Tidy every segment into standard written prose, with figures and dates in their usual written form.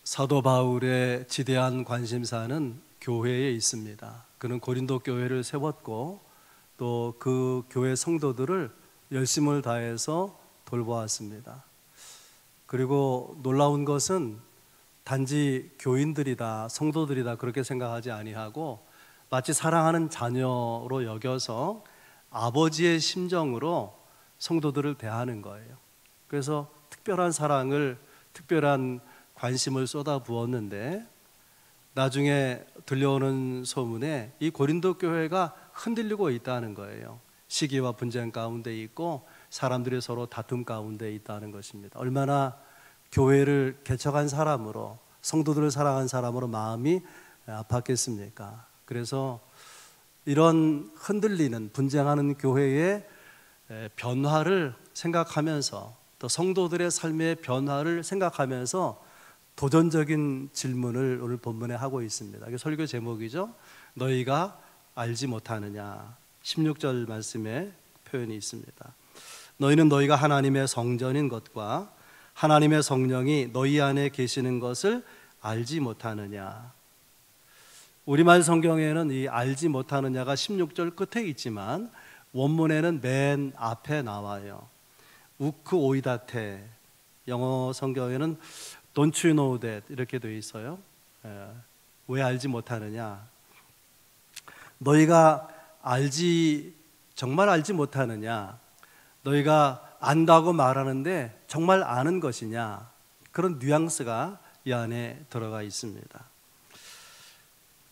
사도 바울의 지대한 관심사는 교회에 있습니다. 그는 고린도 교회를 세웠고 또 그 교회 성도들을 열심을 다해서 돌보았습니다. 그리고 놀라운 것은 단지 교인들이다, 성도들이다 그렇게 생각하지 아니하고 마치 사랑하는 자녀로 여겨서 아버지의 심정으로 성도들을 대하는 거예요. 그래서 특별한 사랑을, 특별한 관심을 쏟아부었는데 나중에 들려오는 소문에 이 고린도 교회가 흔들리고 있다는 거예요. 시기와 분쟁 가운데 있고 사람들이 서로 다툼 가운데 있다는 것입니다. 얼마나 교회를 개척한 사람으로, 성도들을 사랑한 사람으로 마음이 아팠겠습니까? 그래서 이런 흔들리는, 분쟁하는 교회의 변화를 생각하면서 또 성도들의 삶의 변화를 생각하면서 도전적인 질문을 오늘 본문에 하고 있습니다. 이게 설교 제목이죠. 너희가 알지 못하느냐. 16절 말씀에 표현이 있습니다. 너희는 너희가 하나님의 성전인 것과 하나님의 성령이 너희 안에 계시는 것을 알지 못하느냐. 우리말 성경에는 이 알지 못하느냐가 16절 끝에 있지만 원문에는 맨 앞에 나와요. 우크 오이다테. 영어 성경에는 Don't you know that 이렇게 되어 있어요. 왜 알지 못하느냐? 너희가 정말 알지 못하느냐? 너희가 안다고 말하는데 정말 아는 것이냐? 그런 뉘앙스가 이 안에 들어가 있습니다.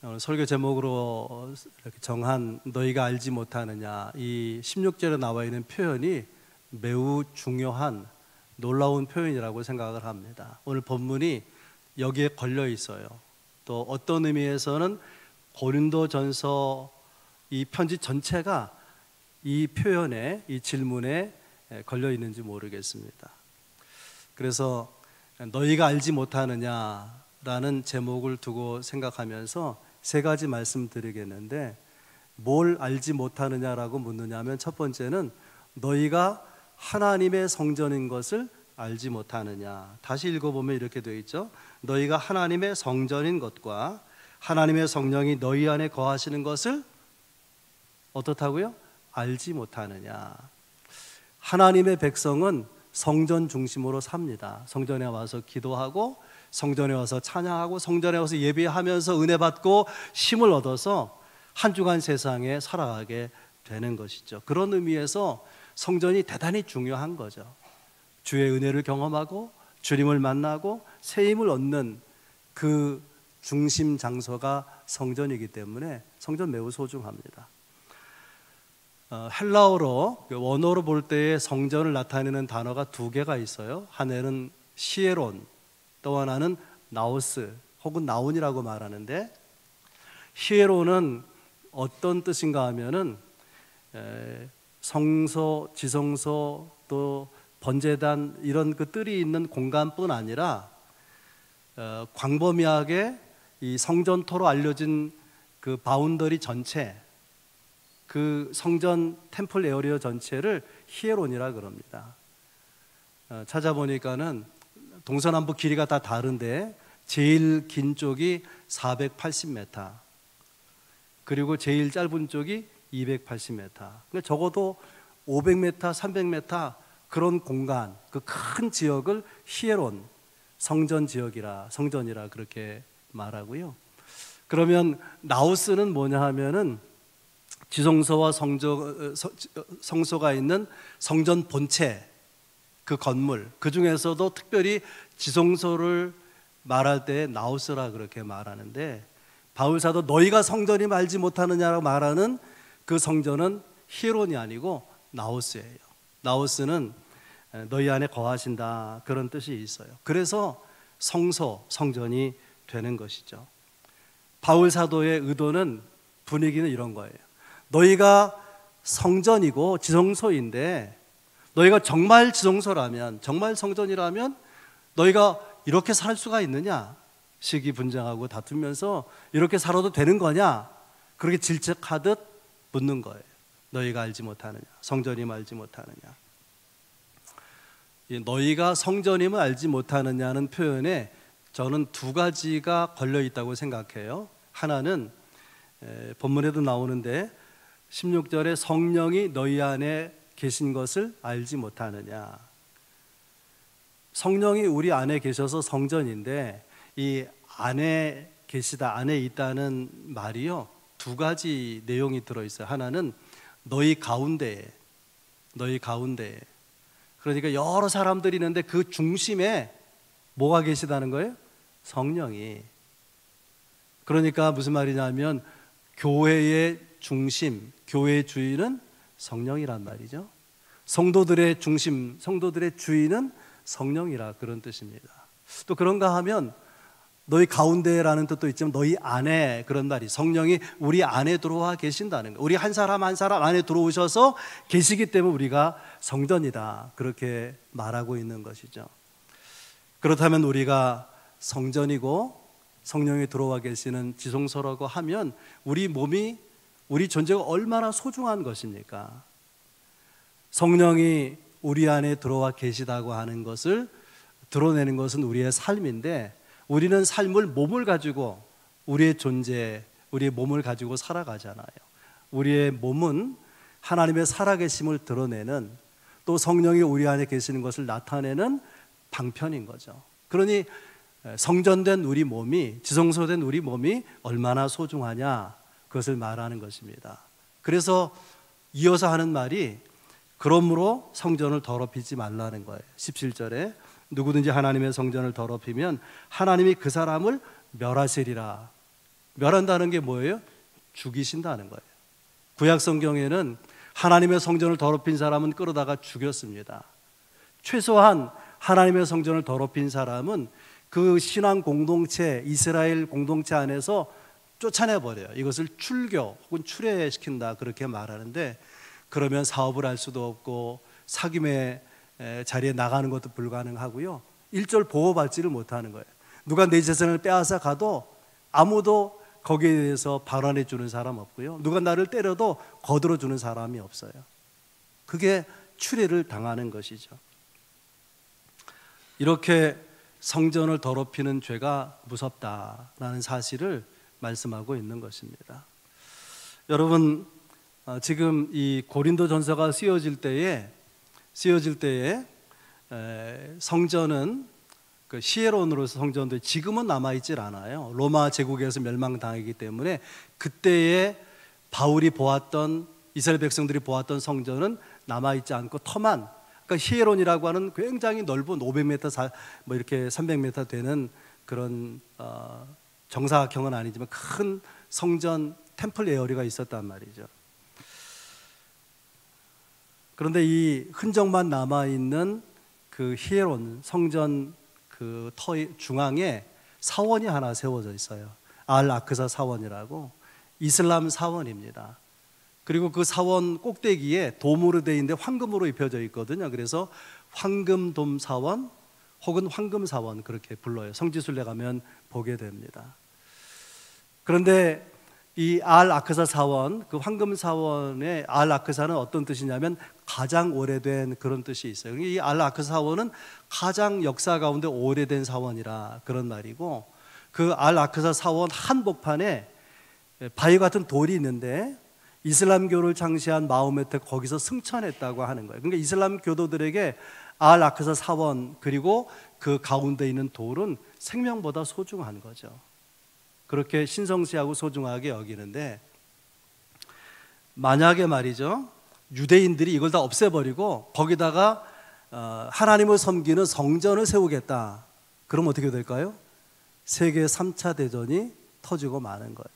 오늘 설교 제목으로 이렇게 정한 너희가 알지 못하느냐, 이 16절에 나와 있는 표현이 매우 중요한 놀라운 표현이라고 생각을 합니다. 오늘 본문이 여기에 걸려 있어요. 또 어떤 의미에서는 고린도전서 이 편지 전체가 이 표현에, 이 질문에 걸려 있는지 모르겠습니다. 그래서 너희가 알지 못하느냐라는 제목을 두고 생각하면서 세 가지 말씀드리겠는데, 뭘 알지 못하느냐라고 묻느냐면 첫 번째는 너희가 하나님의 성전인 것을 알지 못하느냐. 다시 읽어보면 이렇게 되어 있죠. 너희가 하나님의 성전인 것과 하나님의 성령이 너희 안에 거하시는 것을 어떻다고요? 알지 못하느냐. 하나님의 백성은 성전 중심으로 삽니다. 성전에 와서 기도하고 성전에 와서 찬양하고 성전에 와서 예배하면서 은혜 받고 힘을 얻어서 한 주간 세상에 살아가게 되는 것이죠. 그런 의미에서 성전이 대단히 중요한 거죠. 주의 은혜를 경험하고 주님을 만나고 새 힘을 얻는 그 중심 장소가 성전이기 때문에 성전 매우 소중합니다. 헬라어로, 원어로 볼 때의 성전을 나타내는 단어가 두 개가 있어요. 하나는 시에론, 또 하나는 나오스 혹은 나온이라고 말하는데, 시에론은 어떤 뜻인가 하면은 성소, 지성소, 또 번제단 이런 그 뜰이 있는 공간뿐 아니라 광범위하게 이 성전토로 알려진 그 바운더리 전체, 그 성전 템플 에어리어 전체를 히에론이라 그럽니다. 찾아보니까는 동서남북 길이가 다 다른데 제일 긴 쪽이 480m, 그리고 제일 짧은 쪽이 280m. 그러니까 적어도 500m, 300m 그런 공간, 그 큰 지역을 히에론, 성전 지역이라, 성전이라 그렇게 말하고요. 그러면 나우스는 뭐냐 하면은 지성소와 성소가 있는 성전 본체, 그 건물, 그 중에서도 특별히 지성소를 말할 때 나우스라 그렇게 말하는데, 바울 사도 너희가 성전임 알지 못하느냐라고 말하는 그 성전은 히에론이 아니고 나우스예요. 나우스는 너희 안에 거하신다, 그런 뜻이 있어요. 그래서 성소, 성전이 되는 것이죠. 바울 사도의 의도는, 분위기는 이런 거예요. 너희가 성전이고 지성소인데, 너희가 정말 지성소라면, 정말 성전이라면 너희가 이렇게 살 수가 있느냐? 시기 분쟁하고 다투면서 이렇게 살아도 되는 거냐? 그렇게 질책하듯 묻는 거예요. 너희가 알지 못하느냐? 성전임 알지 못하느냐? 너희가 성전임을 알지 못하느냐는 표현에 저는 두 가지가 걸려 있다고 생각해요. 하나는 본문에도 나오는데 16절에 성령이 너희 안에 계신 것을 알지 못하느냐. 성령이 우리 안에 계셔서 성전인데 이 안에 계시다, 안에 있다는 말이요, 두 가지 내용이 들어있어요. 하나는 너희 가운데에, 그러니까 여러 사람들이 있는데 그 중심에 뭐가 계시다는 거예요? 성령이. 그러니까 무슨 말이냐면 교회의 중심, 교회의 주인은 성령이란 말이죠. 성도들의 중심, 성도들의 주인은 성령이라, 그런 뜻입니다. 또 그런가 하면 너희 가운데라는 뜻도 있지만 너희 안에, 그런 말이, 성령이 우리 안에 들어와 계신다는 거. 우리 한 사람 한 사람 안에 들어오셔서 계시기 때문에 우리가 성전이다, 그렇게 말하고 있는 것이죠. 그렇다면 우리가 성전이고 성령이 들어와 계시는 지성소라고 하면 우리 몸이, 우리 존재가 얼마나 소중한 것입니까? 성령이 우리 안에 들어와 계시다고 하는 것을 드러내는 것은 우리의 삶인데, 우리는 삶을, 몸을 가지고, 우리의 존재, 우리의 몸을 가지고 살아가잖아요. 우리의 몸은 하나님의 살아계심을 드러내는, 또 성령이 우리 안에 계시는 것을 나타내는 방편인 거죠. 그러니 성전된 우리 몸이, 지성소된 우리 몸이 얼마나 소중하냐, 그것을 말하는 것입니다. 그래서 이어서 하는 말이, 그러므로 성전을 더럽히지 말라는 거예요. 17절에 누구든지 하나님의 성전을 더럽히면 하나님이 그 사람을 멸하시리라. 멸한다는 게 뭐예요? 죽이신다는 거예요. 구약 성경에는 하나님의 성전을 더럽힌 사람은 끌어다가 죽였습니다. 최소한 하나님의 성전을 더럽힌 사람은 그 신앙 공동체, 이스라엘 공동체 안에서 쫓아내버려요. 이것을 출교 혹은 추례시킨다, 그렇게 말하는데, 그러면 사업을 할 수도 없고 사귐의 자리에 나가는 것도 불가능하고요, 일절 보호받지를 못하는 거예요. 누가 내 재산을 빼앗아 가도 아무도 거기에 대해서 발언해 주는 사람 없고요, 누가 나를 때려도 거들어 주는 사람이 없어요. 그게 추례를 당하는 것이죠. 이렇게 성전을 더럽히는 죄가 무섭다라는 사실을 말씀하고 있는 것입니다. 여러분, 지금 이 고린도전서가 쓰여질 때에 성전은 그 시에론으로서 성전도 지금은 남아있질 않아요. 로마 제국에서 멸망당하기 때문에 그때에 바울이 보았던, 이스라엘 백성들이 보았던 성전은 남아있지 않고 터만, 그러니까 히에론이라고 하는 굉장히 넓은 500m, 뭐 이렇게 300m 되는 그런 정사각형은 아니지만 큰 성전, 템플 에어리가 있었단 말이죠. 그런데 이 흔적만 남아있는 그 히에론 성전 그 터 중앙에 사원이 하나 세워져 있어요. 알 아크사 사원이라고, 이슬람 사원입니다. 그리고 그 사원 꼭대기에 도무로 되어 있는데 황금으로 입혀져 있거든요. 그래서 황금돔 사원 혹은 황금 사원, 그렇게 불러요. 성지순례 가면 보게 됩니다. 그런데 이 알 아크사 사원, 그 황금 사원의 알 아크사는 어떤 뜻이냐면 가장 오래된, 그런 뜻이 있어요. 이 알 아크사 사원은 가장 역사 가운데 오래된 사원이라, 그런 말이고, 그 알 아크사 사원 한복판에 바위 같은 돌이 있는데 이슬람교를 창시한 마호메트 거기서 승천했다고 하는 거예요. 그러니까 이슬람 교도들에게 알 아크사 사원, 그리고 그 가운데 있는 돌은 생명보다 소중한 거죠. 그렇게 신성시하고 소중하게 여기는데, 만약에 말이죠, 유대인들이 이걸 다 없애버리고 거기다가 하나님을 섬기는 성전을 세우겠다, 그럼 어떻게 될까요? 세계 3차 대전이 터지고 마는 거예요.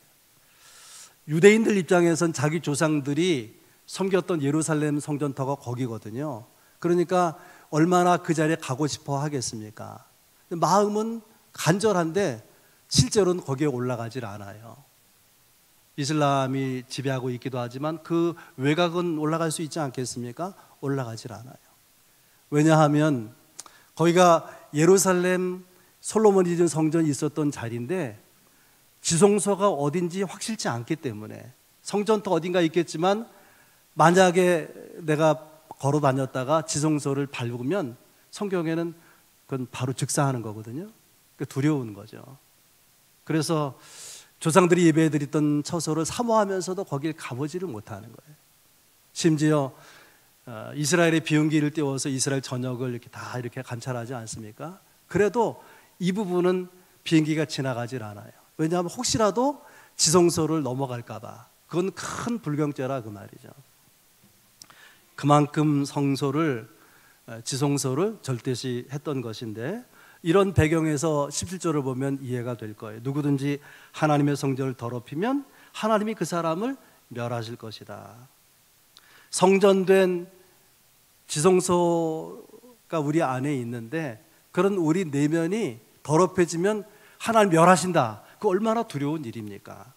유대인들 입장에선 자기 조상들이 섬겼던 예루살렘 성전터가 거기거든요. 그러니까 얼마나 그 자리에 가고 싶어 하겠습니까? 마음은 간절한데 실제로는 거기에 올라가질 않아요. 이슬람이 지배하고 있기도 하지만 그 외곽은 올라갈 수 있지 않겠습니까? 올라가질 않아요. 왜냐하면 거기가 예루살렘 솔로몬이 지은 성전이 있었던 자리인데 지성소가 어딘지 확실치 않기 때문에, 성전도 어딘가 있겠지만 만약에 내가 걸어 다녔다가 지성소를 밟으면 성경에는 그건 바로 즉사하는 거거든요. 두려운 거죠. 그래서 조상들이 예배드렸던 처소를 사모하면서도 거길 가보지를 못하는 거예요. 심지어 이스라엘의 비행기를 띄워서 이스라엘 전역을 이렇게 다 이렇게 관찰하지 않습니까? 그래도 이 부분은 비행기가 지나가질 않아요. 왜냐하면 혹시라도 지성소를 넘어갈까봐. 그건 큰 불경죄라 그 말이죠. 그만큼 지성소를 절대시했던 것인데, 이런 배경에서 17절을 보면 이해가 될 거예요. 누구든지 하나님의 성전을 더럽히면 하나님이 그 사람을 멸하실 것이다. 성전된 지성소가 우리 안에 있는데, 그런 우리 내면이 더럽혀지면 하나님 멸하신다. 그 얼마나 두려운 일입니까?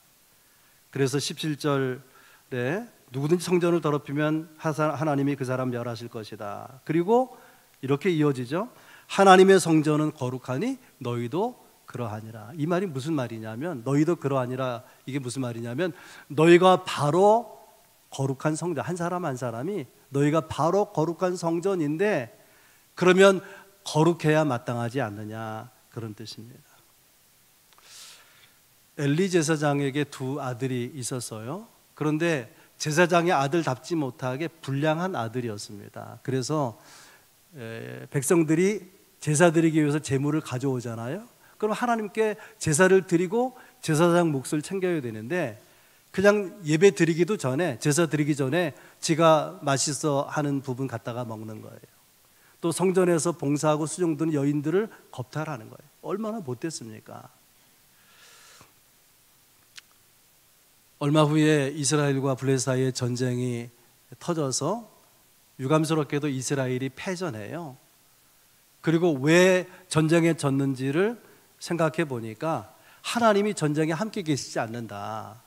그래서 17절에 누구든지 성전을 더럽히면 하나님이 그 사람 멸하실 것이다. 그리고 이렇게 이어지죠. 하나님의 성전은 거룩하니 너희도 그러하니라. 이 말이 무슨 말이냐면, 너희도 그러하니라, 이게 무슨 말이냐면, 너희가 바로 거룩한 성전, 한 사람 한 사람이 너희가 바로 거룩한 성전인데, 그러면 거룩해야 마땅하지 않느냐, 그런 뜻입니다. 엘리 제사장에게 두 아들이 있었어요. 그런데 제사장의 아들답지 못하게 불량한 아들이었습니다. 그래서 백성들이 제사 드리기 위해서 제물을 가져오잖아요. 그럼 하나님께 제사를 드리고 제사장 몫을 챙겨야 되는데, 그냥 예배 드리기도 전에, 제사 드리기 전에 지가 맛있어 하는 부분 갖다가 먹는 거예요. 또 성전에서 봉사하고 수종드는 여인들을 겁탈하는 거예요. 얼마나 못됐습니까? 얼마 후에 이스라엘과 블레셋 사이에 전쟁이 터져서 유감스럽게도 이스라엘이 패전해요. 그리고 왜 전쟁에 졌는지를 생각해 보니까 하나님이 전쟁에 함께 계시지 않는다.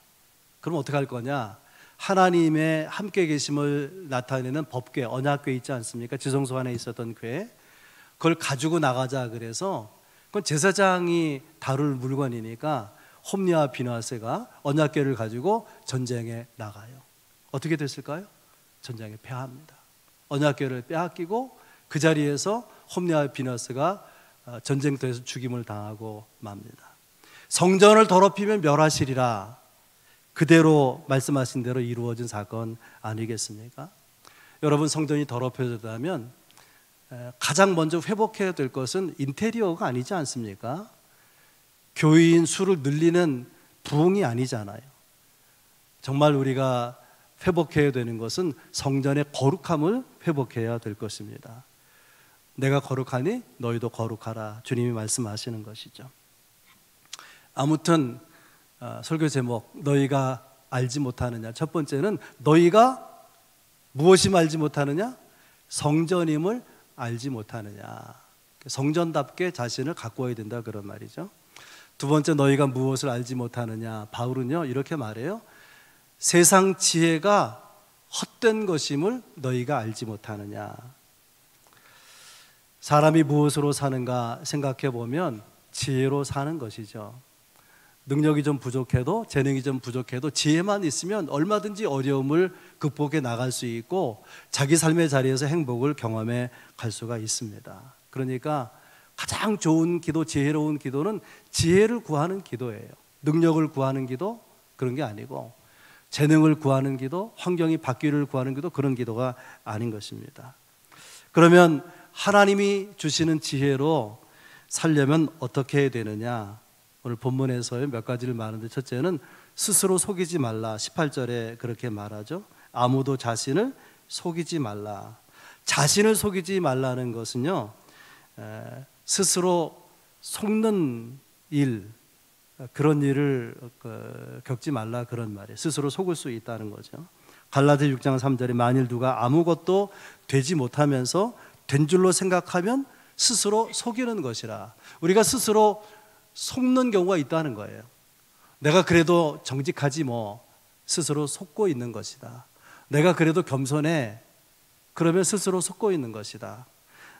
그럼 어떻게 할 거냐? 하나님의 함께 계심을 나타내는 법궤, 언약궤 있지 않습니까? 지성소 안에 있었던 궤, 그걸 가지고 나가자. 그래서 그건 제사장이 다룰 물건이니까 홈리와 비나세가 언약궤를 가지고 전쟁에 나가요. 어떻게 됐을까요? 전쟁에 패합니다. 언약궤를 빼앗기고 그 자리에서 홈리와 비나스가 전쟁터에서 죽임을 당하고 맙니다. 성전을 더럽히면 멸하시리라. 그대로 말씀하신 대로 이루어진 사건 아니겠습니까? 여러분, 성전이 더럽혀졌다면 가장 먼저 회복해야 될 것은 인테리어가 아니지 않습니까? 교인 수를 늘리는 부흥이 아니잖아요. 정말 우리가 회복해야 되는 것은 성전의 거룩함을 회복해야 될 것입니다. 내가 거룩하니 너희도 거룩하라, 주님이 말씀하시는 것이죠. 아무튼 설교 제목, 너희가 알지 못하느냐. 첫 번째는 너희가 무엇이 알지 못하느냐? 성전임을 알지 못하느냐. 성전답게 자신을 가꾸어야 된다, 그런 말이죠. 두 번째, 너희가 무엇을 알지 못하느냐. 바울은요 이렇게 말해요. 세상 지혜가 헛된 것임을 너희가 알지 못하느냐. 사람이 무엇으로 사는가 생각해 보면 지혜로 사는 것이죠. 능력이 좀 부족해도, 재능이 좀 부족해도 지혜만 있으면 얼마든지 어려움을 극복해 나갈 수 있고 자기 삶의 자리에서 행복을 경험해 갈 수가 있습니다. 그러니까 가장 좋은 기도, 지혜로운 기도는 지혜를 구하는 기도예요. 능력을 구하는 기도, 그런 게 아니고 재능을 구하는 기도, 환경이 바뀌기를 구하는 기도, 그런 기도가 아닌 것입니다. 그러면 하나님이 주시는 지혜로 살려면 어떻게 해야 되느냐? 오늘 본문에서 몇 가지를 말하는데, 첫째는 스스로 속이지 말라. 18절에 그렇게 말하죠. 아무도 자신을 속이지 말라. 자신을 속이지 말라는 것은요, 스스로 속는 일, 그런 일을 겪지 말라, 그런 말이에요. 스스로 속을 수 있다는 거죠. 갈라디아 6장 3절에 만일 누가 아무것도 되지 못하면서 된 줄로 생각하면 스스로 속이는 것이라. 우리가 스스로 속는 경우가 있다는 거예요. 내가 그래도 정직하지 뭐, 스스로 속고 있는 것이다. 내가 그래도 겸손해, 그러면 스스로 속고 있는 것이다.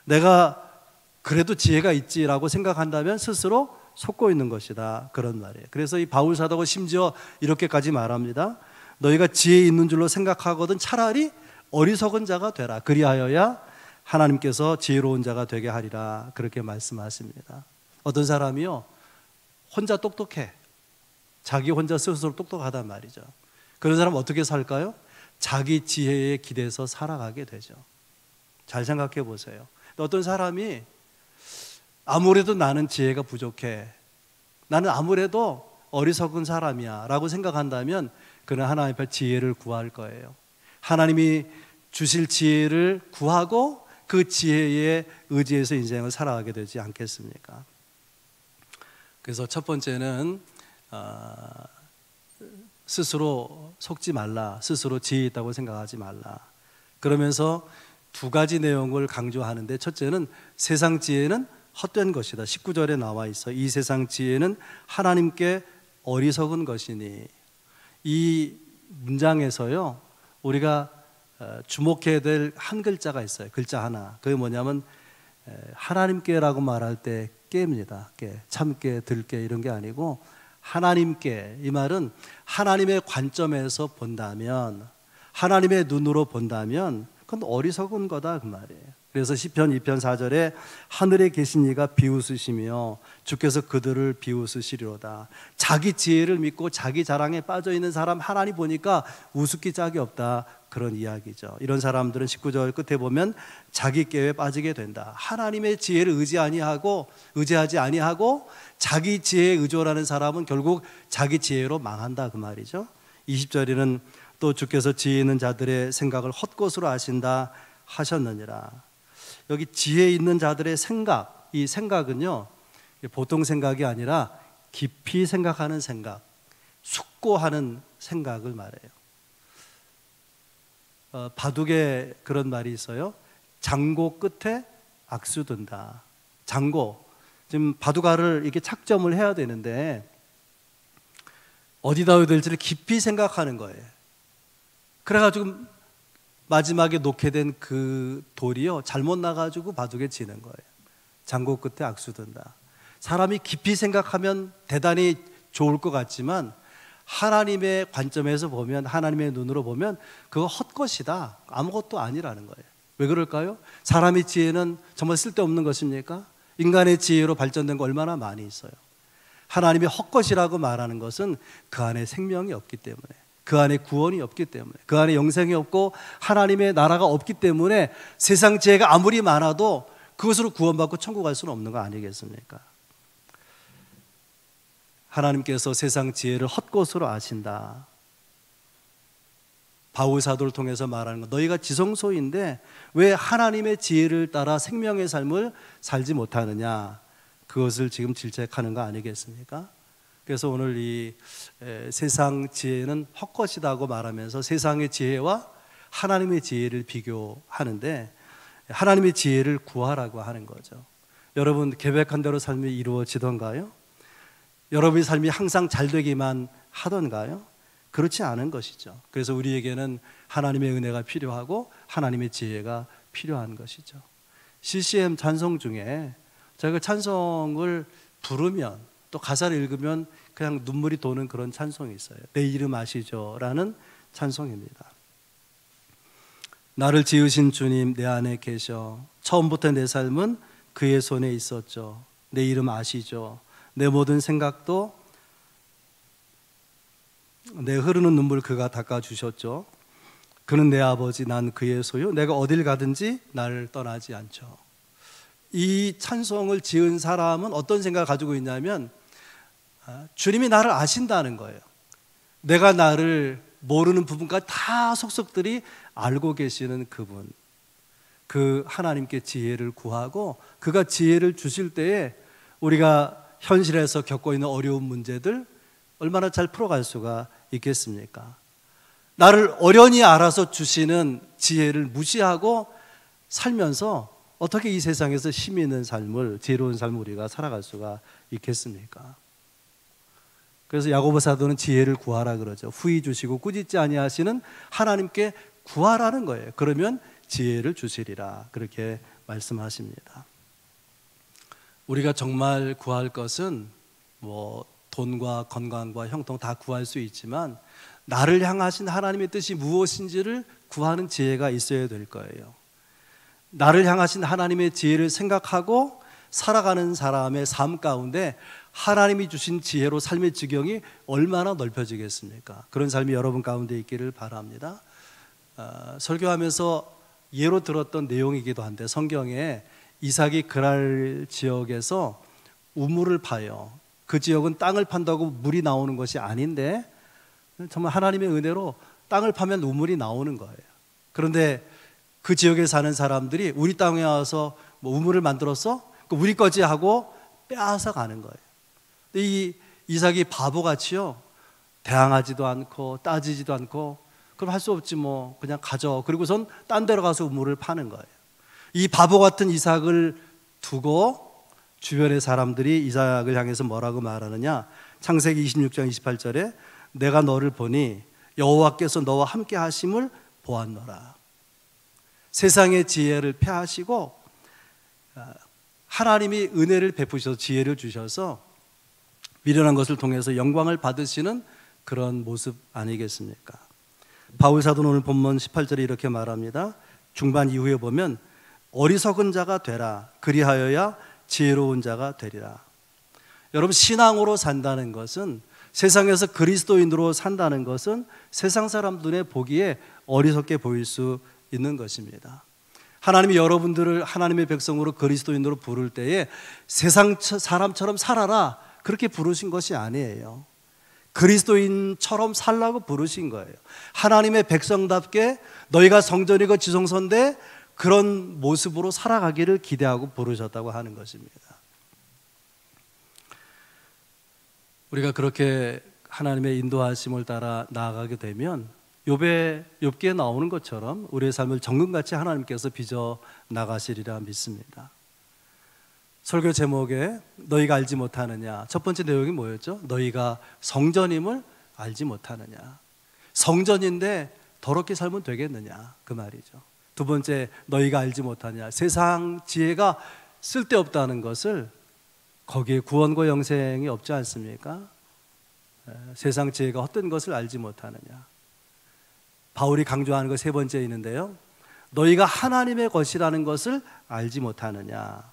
내가 그래도 지혜가 있지라고 생각한다면 스스로 속고 있는 것이다, 그런 말이에요. 그래서 이 바울 사도가 심지어 이렇게까지 말합니다. 너희가 지혜 있는 줄로 생각하거든 차라리 어리석은 자가 되라. 그리하여야 하나님께서 지혜로운 자가 되게 하리라, 그렇게 말씀하십니다. 어떤 사람이요, 혼자 똑똑해. 자기 혼자 스스로 똑똑하단 말이죠. 그런 사람 어떻게 살까요? 자기 지혜에 기대서 살아가게 되죠. 잘 생각해 보세요. 어떤 사람이 아무래도 나는 지혜가 부족해, 나는 아무래도 어리석은 사람이야 라고 생각한다면 그는 하나님 앞에 지혜를 구할 거예요. 하나님이 주실 지혜를 구하고 그 지혜에 의지해서 인생을 살아가게 되지 않겠습니까? 그래서 첫 번째는 스스로 속지 말라, 스스로 지혜 있다고 생각하지 말라. 그러면서 두 가지 내용을 강조하는데, 첫째는 세상 지혜는 헛된 것이다. 19절에 나와 있어. 이 세상 지혜는 하나님께 어리석은 것이니. 이 문장에서요, 우리가 주목해야 될 한 글자가 있어요. 글자 하나. 그게 뭐냐면 하나님께라고 말할 때 깨입니다. 깨, 참깨, 들깨 이런 게 아니고 하나님께. 이 말은 하나님의 관점에서 본다면, 하나님의 눈으로 본다면 그건 어리석은 거다 그 말이에요. 그래서 시편 2편 4절에 하늘에 계신 이가 비웃으시며 주께서 그들을 비웃으시리로다. 자기 지혜를 믿고 자기 자랑에 빠져 있는 사람 하나님 보니까 우습기 짝이 없다, 그런 이야기죠. 이런 사람들은 19절 끝에 보면 자기 깨에 빠지게 된다. 하나님의 지혜를 의지하지 아니하고 자기 지혜에 의존하는 사람은 결국 자기 지혜로 망한다 그 말이죠. 20절에는 또 주께서 지혜 있는 자들의 생각을 헛것으로 아신다 하셨느니라. 여기 지혜 있는 자들의 생각, 이 생각은요 보통 생각이 아니라 깊이 생각하는 생각, 숙고하는 생각을 말해요. 바둑에 그런 말이 있어요. 장고 끝에 악수 든다. 장고, 지금 바둑알을 이렇게 착점을 해야 되는데 어디다 해야 될지를 깊이 생각하는 거예요. 그래가지고 마지막에 놓게 된 그 돌이요 잘못 나가지고 바둑에 지는 거예요. 장고 끝에 악수 든다. 사람이 깊이 생각하면 대단히 좋을 것 같지만 하나님의 관점에서 보면, 하나님의 눈으로 보면 그거 헛것이다, 아무것도 아니라는 거예요. 왜 그럴까요? 사람의 지혜는 정말 쓸데없는 것입니까? 인간의 지혜로 발전된 거 얼마나 많이 있어요. 하나님의 헛것이라고 말하는 것은 그 안에 생명이 없기 때문에, 그 안에 구원이 없기 때문에, 그 안에 영생이 없고 하나님의 나라가 없기 때문에 세상 지혜가 아무리 많아도 그것으로 구원받고 천국 갈 수는 없는 거 아니겠습니까? 하나님께서 세상 지혜를 헛것으로 아신다. 바울 사도를 통해서 말하는 것, 너희가 지성소인데 왜 하나님의 지혜를 따라 생명의 삶을 살지 못하느냐, 그것을 지금 질책하는 거 아니겠습니까? 그래서 오늘 이 세상 지혜는 헛것이라고 말하면서 세상의 지혜와 하나님의 지혜를 비교하는데 하나님의 지혜를 구하라고 하는 거죠. 여러분, 계획한 대로 삶이 이루어지던가요? 여러분의 삶이 항상 잘 되기만 하던가요? 그렇지 않은 것이죠. 그래서 우리에게는 하나님의 은혜가 필요하고 하나님의 지혜가 필요한 것이죠. CCM 찬송 중에 저희가 찬송을 부르면 또 가사를 읽으면 그냥 눈물이 도는 그런 찬송이 있어요. 내 이름 아시죠? 라는 찬송입니다. 나를 지으신 주님 내 안에 계셔. 처음부터 내 삶은 그의 손에 있었죠. 내 이름 아시죠? 내 모든 생각도, 내 흐르는 눈물 그가 닦아주셨죠. 그는 내 아버지, 난 그의 소유. 내가 어딜 가든지 나를 떠나지 않죠. 이 찬송을 지은 사람은 어떤 생각을 가지고 있냐면 주님이 나를 아신다는 거예요. 내가 나를 모르는 부분까지 다 속속들이 알고 계시는 그분, 그 하나님께 지혜를 구하고 그가 지혜를 주실 때에 우리가 현실에서 겪고 있는 어려운 문제들 얼마나 잘 풀어갈 수가 있겠습니까? 나를 어련히 알아서 주시는 지혜를 무시하고 살면서 어떻게 이 세상에서 힘 있는 삶을, 지혜로운 삶을 우리가 살아갈 수가 있겠습니까? 그래서 야고보 사도는 지혜를 구하라 그러죠. 후히 주시고 꾸짖지 아니하시는 하나님께 구하라는 거예요. 그러면 지혜를 주시리라, 그렇게 말씀하십니다. 우리가 정말 구할 것은 뭐 돈과 건강과 형통 다 구할 수 있지만 나를 향하신 하나님의 뜻이 무엇인지를 구하는 지혜가 있어야 될 거예요. 나를 향하신 하나님의 지혜를 생각하고 살아가는 사람의 삶 가운데 하나님이 주신 지혜로 삶의 지경이 얼마나 넓혀지겠습니까? 그런 삶이 여러분 가운데 있기를 바랍니다. 설교하면서 예로 들었던 내용이기도 한데, 성경에 이삭이 그랄 지역에서 우물을 파요. 그 지역은 땅을 판다고 물이 나오는 것이 아닌데 정말 하나님의 은혜로 땅을 파면 우물이 나오는 거예요. 그런데 그 지역에 사는 사람들이 우리 땅에 와서 뭐 우물을 만들었어? 우리 거지 하고 빼앗아 가는 거예요. 이 이삭이 바보같이요, 대항하지도 않고 따지지도 않고, 그럼 할 수 없지 뭐 그냥 가져. 그리고선 딴 데로 가서 우물을 파는 거예요. 이 바보 같은 이삭을 두고 주변의 사람들이 이삭을 향해서 뭐라고 말하느냐? 창세기 26장 28절에 내가 너를 보니 여호와께서 너와 함께 하심을 보았노라. 세상의 지혜를 폐하시고 하나님이 은혜를 베푸셔서 지혜를 주셔서 미련한 것을 통해서 영광을 받으시는 그런 모습 아니겠습니까? 바울 사도는 오늘 본문 18절에 이렇게 말합니다. 중반 이후에 보면 어리석은 자가 되라. 그리하여야 지혜로운 자가 되리라. 여러분, 신앙으로 산다는 것은, 세상에서 그리스도인으로 산다는 것은 세상 사람들의 보기에 어리석게 보일 수 있는 것입니다. 하나님이 여러분들을 하나님의 백성으로 그리스도인으로 부를 때에 세상 사람처럼 살아라 그렇게 부르신 것이 아니에요. 그리스도인처럼 살라고 부르신 거예요. 하나님의 백성답게 너희가 성전이고 지성소인데 그런 모습으로 살아가기를 기대하고 부르셨다고 하는 것입니다. 우리가 그렇게 하나님의 인도하심을 따라 나아가게 되면 욥기에 나오는 것처럼 우리의 삶을 정금같이 하나님께서 빚어 나가시리라 믿습니다. 설교 제목에 너희가 알지 못하느냐, 첫 번째 내용이 뭐였죠? 너희가 성전임을 알지 못하느냐. 성전인데 더럽게 살면 되겠느냐, 그 말이죠. 두 번째, 너희가 알지 못하냐, 세상 지혜가 쓸데없다는 것을, 거기에 구원과 영생이 없지 않습니까? 세상 지혜가 헛된 것을 알지 못하느냐. 바울이 강조하는 것 세 번째 있는데요, 너희가 하나님의 것이라는 것을 알지 못하느냐.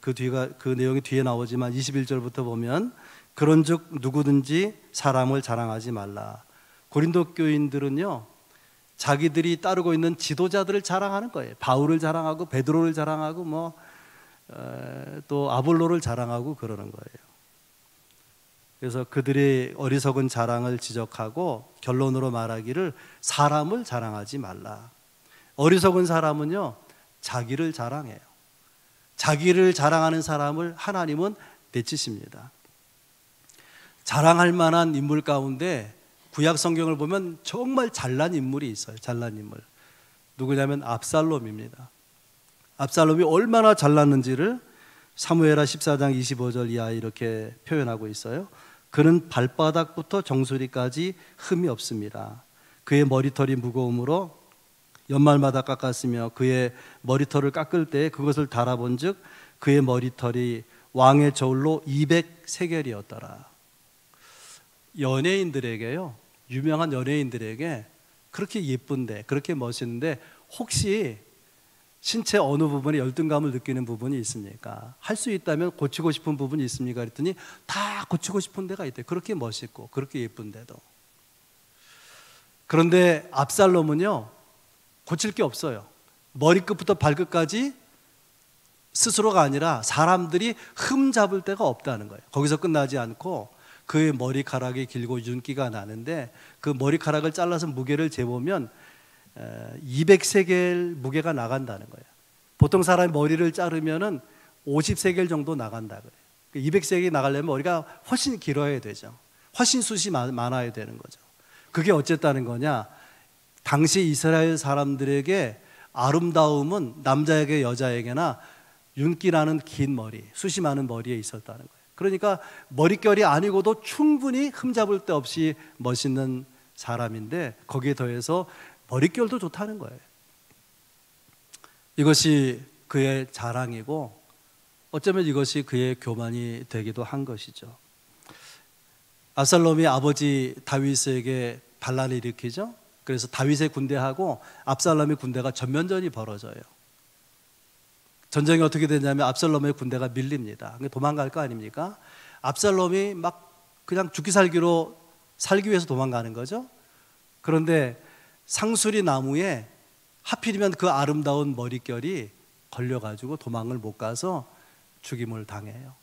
그 내용이 뒤에 나오지만 21절부터 보면 그런즉 누구든지 사람을 자랑하지 말라. 고린도 교인들은요, 자기들이 따르고 있는 지도자들을 자랑하는 거예요. 바울을 자랑하고 베드로를 자랑하고 또 아볼로를 자랑하고 그러는 거예요. 그래서 그들의 어리석은 자랑을 지적하고 결론으로 말하기를 사람을 자랑하지 말라. 어리석은 사람은요, 자기를 자랑해요. 자기를 자랑하는 사람을 하나님은 내치십니다. 자랑할 만한 인물 가운데 구약 성경을 보면 정말 잘난 인물이 있어요. 잘난 인물. 누구냐면 압살롬입니다. 압살롬이 얼마나 잘났는지를 사무엘하 14장 25절 이하에 이렇게 표현하고 있어요. 그는 발바닥부터 정수리까지 흠이 없습니다. 그의 머리털이 무거움으로 연말마다 깎았으며 그의 머리털을 깎을 때 그것을 달아본 즉 그의 머리털이 왕의 저울로 200세겔이었더라. 연예인들에게요, 유명한 연예인들에게 그렇게 예쁜데, 그렇게 멋있는데 혹시 신체 어느 부분에 열등감을 느끼는 부분이 있습니까? 할 수 있다면 고치고 싶은 부분이 있습니까? 그랬더니 다 고치고 싶은 데가 있대요. 그렇게 멋있고 그렇게 예쁜데도. 그런데 압살롬은요, 고칠 게 없어요. 머리끝부터 발끝까지 스스로가 아니라 사람들이 흠 잡을 데가 없다는 거예요. 거기서 끝나지 않고 그의 머리카락이 길고 윤기가 나는데 그 머리카락을 잘라서 무게를 재보면 200세겔 무게가 나간다는 거예요. 보통 사람이 머리를 자르면은 50세겔 정도 나간다 그래요. 200세겔이 나가려면 머리가 훨씬 길어야 되죠. 훨씬 숱이 많아야 되는 거죠. 그게 어쨌다는 거냐? 당시 이스라엘 사람들에게 아름다움은 남자에게 여자에게나 윤기 나는 긴 머리, 숱이 많은 머리에 있었다는 거예요. 그러니까 머릿결이 아니고도 충분히 흠잡을 데 없이 멋있는 사람인데 거기에 더해서 머릿결도 좋다는 거예요. 이것이 그의 자랑이고 어쩌면 이것이 그의 교만이 되기도 한 것이죠. 압살롬이 아버지 다윗에게 반란을 일으키죠. 그래서 다윗의 군대하고 압살롬의 군대가 전면전이 벌어져요. 전쟁이 어떻게 되냐면 압살롬의 군대가 밀립니다. 도망갈 거 아닙니까? 압살롬이 막 그냥 죽기 살기로 살기 위해서 도망가는 거죠. 그런데 상수리 나무에 하필이면 그 아름다운 머릿결이 걸려가지고 도망을 못 가서 죽임을 당해요.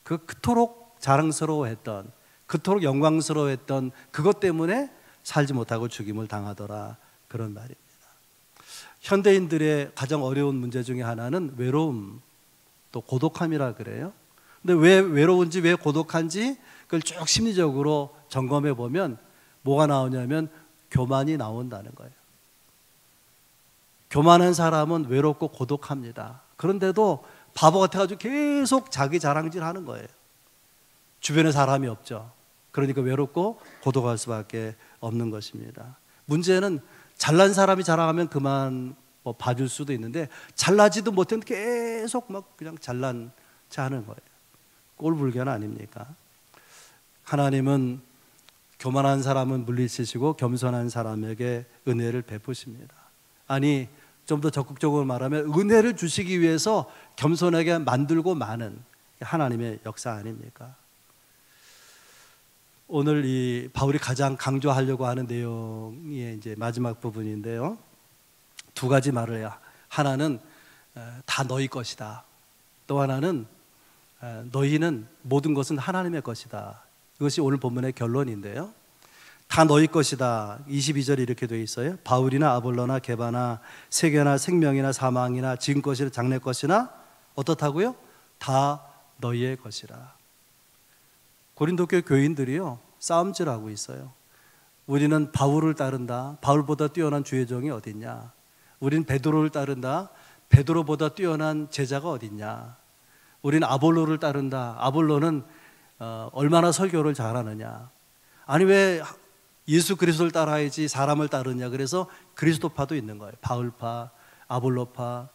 그토록 자랑스러워했던, 그토록 영광스러워했던 그것 때문에 살지 못하고 죽임을 당하더라, 그런 말입니다. 현대인들의 가장 어려운 문제 중에 하나는 외로움, 또 고독함이라 그래요. 근데 왜 외로운지, 왜 고독한지 그걸 쭉 심리적으로 점검해 보면 뭐가 나오냐면 교만이 나온다는 거예요. 교만한 사람은 외롭고 고독합니다. 그런데도 바보 같아가지고 계속 자기 자랑질 하는 거예요. 주변에 사람이 없죠. 그러니까 외롭고 고독할 수밖에 없는 것입니다. 문제는 잘난 사람이 자랑하면 그만 뭐 봐줄 수도 있는데 잘나지도 못했는데 계속 막 그냥 잘난 체 하는 거예요. 꼴불견 아닙니까? 하나님은 교만한 사람은 물리치시고 겸손한 사람에게 은혜를 베푸십니다. 아니, 좀 더 적극적으로 말하면 은혜를 주시기 위해서 겸손하게 만들고 마는 하나님의 역사 아닙니까? 오늘 이 바울이 가장 강조하려고 하는 내용이 이제 마지막 부분인데요. 두 가지 말을 해요. 하나는 다 너희 것이다. 또 하나는 너희는 모든 것은 하나님의 것이다. 이것이 오늘 본문의 결론인데요. 다 너희 것이다. 22절에 이렇게 되어 있어요. 바울이나 아볼로나 게바나 세계나 생명이나 사망이나 지금 것이나 장래 것이나 어떻다고요? 다 너희의 것이라. 고린도 교회 교인들이요, 싸움질하고 있어요. 우리는 바울을 따른다. 바울보다 뛰어난 주의 종이 어딨냐? 우리는 베드로를 따른다. 베드로보다 뛰어난 제자가 어딨냐? 우리는 아볼로를 따른다. 아볼로는 얼마나 설교를 잘하느냐? 아니, 왜 예수 그리스도를 따라야지 사람을 따르냐? 그래서 그리스도파도 있는 거예요. 바울파, 아볼로파,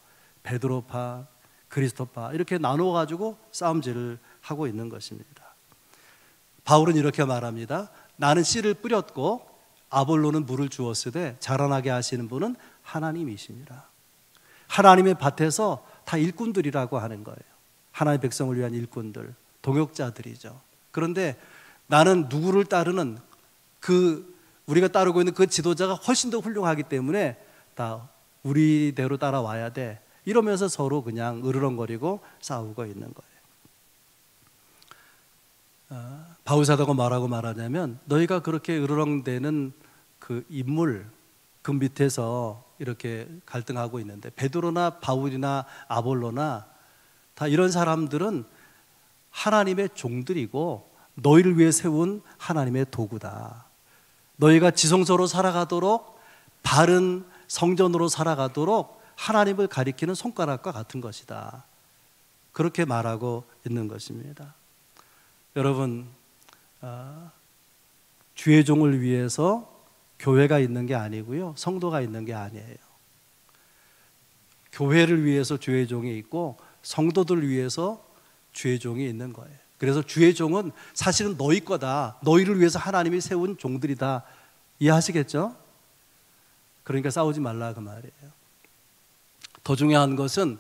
베드로파, 그리스도파, 이렇게 나누어가지고 싸움질을 하고 있는 것입니다. 바울은 이렇게 말합니다. 나는 씨를 뿌렸고 아볼로는 물을 주었으되 자라나게 하시는 분은 하나님이시니라. 하나님의 밭에서 다 일꾼들이라고 하는 거예요. 하나님의 백성을 위한 일꾼들, 동역자들이죠. 그런데 나는 누구를 따르는 우리가 따르고 있는 그 지도자가 훨씬 더 훌륭하기 때문에 다 우리대로 따라와야 돼. 이러면서 서로 그냥 으르렁거리고 싸우고 있는 거예요. 바울 사도가 뭐라고 말하냐면 너희가 그렇게 으르렁대는 그 인물, 그 밑에서 이렇게 갈등하고 있는데 베드로나 바울이나 아볼로나 다 이런 사람들은 하나님의 종들이고 너희를 위해 세운 하나님의 도구다. 너희가 지성소로 살아가도록, 바른 성전으로 살아가도록 하나님을 가리키는 손가락과 같은 것이다. 그렇게 말하고 있는 것입니다. 여러분, 주의 종을 위해서 교회가 있는 게 아니고요, 성도가 있는 게 아니에요. 교회를 위해서 주의 종이 있고 성도들을 위해서 주의 종이 있는 거예요. 그래서 주의 종은 사실은 너희 거다. 너희를 위해서 하나님이 세운 종들이다. 이해하시겠죠? 그러니까 싸우지 말라 그 말이에요. 더 중요한 것은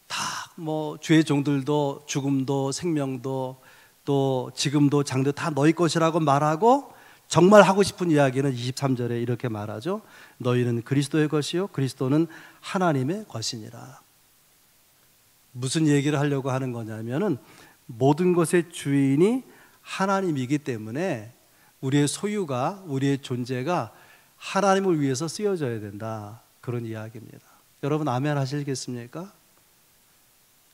다 뭐 주의 종들도 죽음도 생명도 또 지금도 장도 다 너희 것이라고 말하고 정말 하고 싶은 이야기는 23절에 이렇게 말하죠. 너희는 그리스도의 것이요 그리스도는 하나님의 것이니라. 무슨 얘기를 하려고 하는 거냐면은 모든 것의 주인이 하나님이기 때문에 우리의 소유가, 우리의 존재가 하나님을 위해서 쓰여져야 된다. 그런 이야기입니다. 여러분 아멘 하시겠습니까?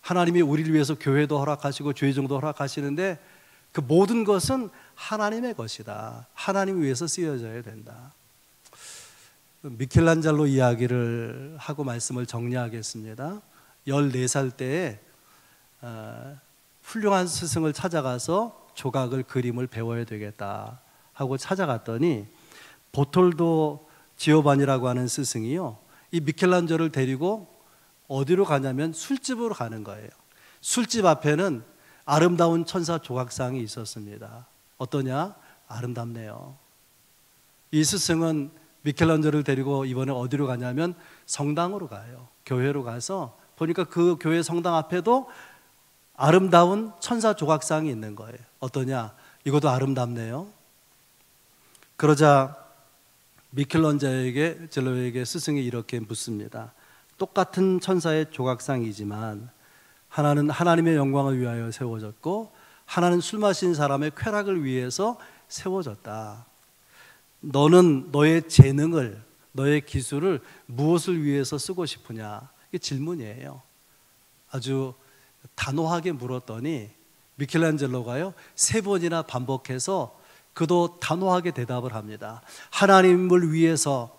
하나님이 우리를 위해서 교회도 허락하시고 주의 종도 허락하시는데 그 모든 것은 하나님의 것이다. 하나님을 위해서 쓰여져야 된다. 미켈란젤로 이야기를 하고 말씀을 정리하겠습니다. 14살 때에 훌륭한 스승을 찾아가서 조각을, 그림을 배워야 되겠다 하고 찾아갔더니 보톨도 지오반이라고 하는 스승이요, 이 미켈란젤로를 데리고 어디로 가냐면 술집으로 가는 거예요. 술집 앞에는 아름다운 천사 조각상이 있었습니다. 어떠냐? 아름답네요. 이 스승은 미켈란젤로를 데리고 이번에 어디로 가냐면 성당으로 가요. 교회로 가서 보니까 그 교회 성당 앞에도 아름다운 천사 조각상이 있는 거예요. 어떠냐? 이것도 아름답네요. 그러자 미켈란젤로에게 스승이 이렇게 묻습니다. 똑같은 천사의 조각상이지만 하나는 하나님의 영광을 위하여 세워졌고 하나는 술 마신 사람의 쾌락을 위해서 세워졌다. 너는 너의 재능을, 너의 기술을 무엇을 위해서 쓰고 싶으냐? 이게 질문이에요. 아주 단호하게 물었더니 미켈란젤로가요 3번이나 반복해서 그도 단호하게 대답을 합니다. 하나님을 위해서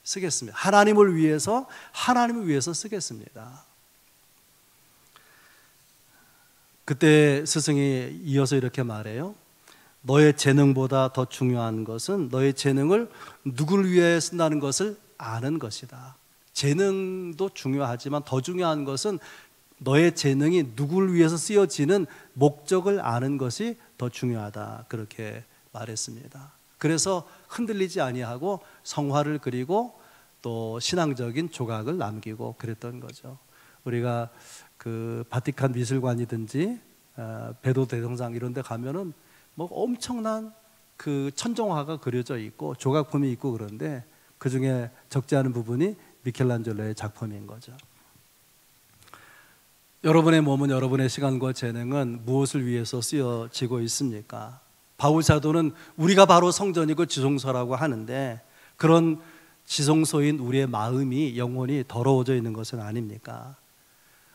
쓰겠습니다. 하나님을 위해서, 하나님을 위해서 쓰겠습니다. 그때 스승이 이어서 이렇게 말해요. 너의 재능보다 더 중요한 것은 너의 재능을 누구를 위해 쓴다는 것을 아는 것이다. 재능도 중요하지만 더 중요한 것은 너의 재능이 누구를 위해서 쓰여지는 목적을 아는 것이 더 중요하다. 그렇게 말했습니다. 그래서 흔들리지 아니하고 성화를 그리고 또 신앙적인 조각을 남기고 그랬던 거죠. 우리가 그 바티칸 미술관이든지 베도 대성당 이런 데 가면은 뭐 엄청난 그 천정화가 그려져 있고 조각품이 있고 그런데 그 중에 적지 않은 부분이 미켈란젤로의 작품인 거죠. 여러분의 몸은, 여러분의 시간과 재능은 무엇을 위해서 쓰여지고 있습니까? 바울 사도는 우리가 바로 성전이고 지성소라고 하는데 그런 지성소인 우리의 마음이, 영혼이 더러워져 있는 것은 아닙니까?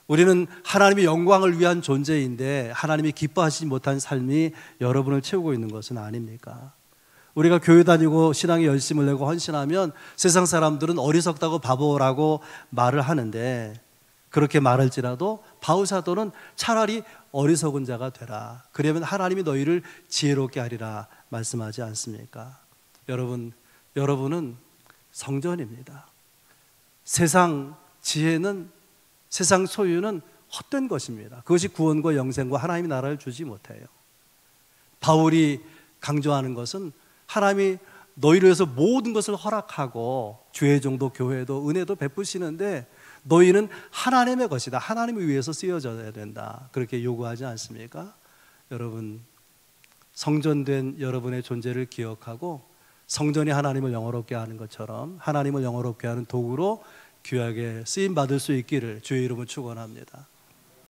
우리는 하나님의 영광을 위한 존재인데 하나님이 기뻐하시지 못한 삶이 여러분을 채우고 있는 것은 아닙니까? 우리가 교회 다니고 신앙에 열심을 내고 헌신하면 세상 사람들은 어리석다고 바보라고 말을 하는데 그렇게 말할지라도 바울 사도는 차라리 어리석은 자가 되라. 그러면 하나님이 너희를 지혜롭게 하리라 말씀하지 않습니까? 여러분은 성전입니다. 세상 지혜는, 세상 소유는 헛된 것입니다. 그것이 구원과 영생과 하나님의 나라를 주지 못해요. 바울이 강조하는 것은 하나님이 너희를 위해서 모든 것을 허락하고 주의 종도 교회도 은혜도 베푸시는데 너희는 하나님의 것이다. 하나님을 위해서 쓰여져야 된다. 그렇게 요구하지 않습니까? 여러분, 성전된 여러분의 존재를 기억하고 성전이 하나님을 영화롭게 하는 것처럼 하나님을 영화롭게 하는 도구로 귀하게 쓰임 받을 수 있기를 주의 이름으로 축원합니다.